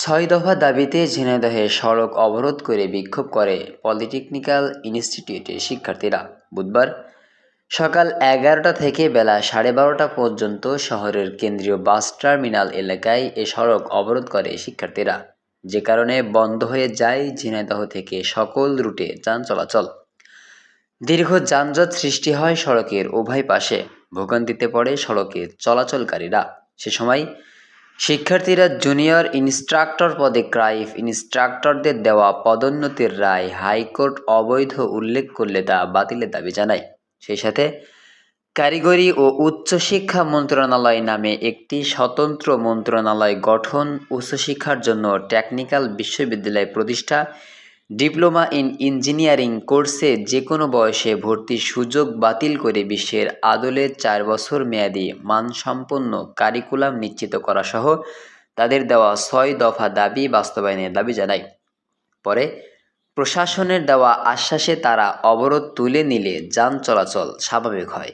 ৬ দফা দাবিতে ঝিনাইদহে সড়ক অবরোধ করে বিক্ষোভ করে পলিটেকনিক্যাল ইনস্টিটিউটের শিক্ষার্থীরা। বুধবার সকাল ১১টা থেকে বেলা ১২:৩০ পর্যন্ত শহরের কেন্দ্রীয় বাস টার্মিনাল এলাকায় এ সড়ক অবরোধ করে শিক্ষার্থীরা, যে কারণে বন্ধ হয়ে যায় ঝিনাইদহ থেকে সকল রুটে যান চলাচল। দীর্ঘ যানজট সৃষ্টি হয় সড়কের উভয় পাশে, ভোগান্তিতে পড়ে সড়কে চলাচলকারীরা। সে সময় শিক্ষার্থীরা জুনিয়র ইনস্ট্রাক্টর পদে ক্রাইফ ইনস্ট্রাক্টরদের দেওয়া পদোন্নতির রায় হাইকোর্ট অবৈধ উল্লেখ করলে তা বাতিলের দাবি জানায়। সেই সাথে কারিগরি ও উচ্চশিক্ষা মন্ত্রণালয় নামে একটি স্বতন্ত্র মন্ত্রণালয় গঠন, উচ্চশিক্ষার জন্য টেকনিক্যাল বিশ্ববিদ্যালয় প্রতিষ্ঠা, ডিপ্লোমা ইন ইঞ্জিনিয়ারিং কোর্সে যে কোনো বয়সে ভর্তির সুযোগ বাতিল করে বিশ্বের আদলে ৪ বছর মেয়াদী মানসম্পন্ন কারিকুলাম নিশ্চিত করা সহ তাদের দেওয়া ৬ দফা দাবি বাস্তবায়নের দাবি জানায়। পরে প্রশাসনের দেওয়া আশ্বাসে তারা অবরোধ তুলে নিলে যান চলাচল স্বাভাবিক হয়।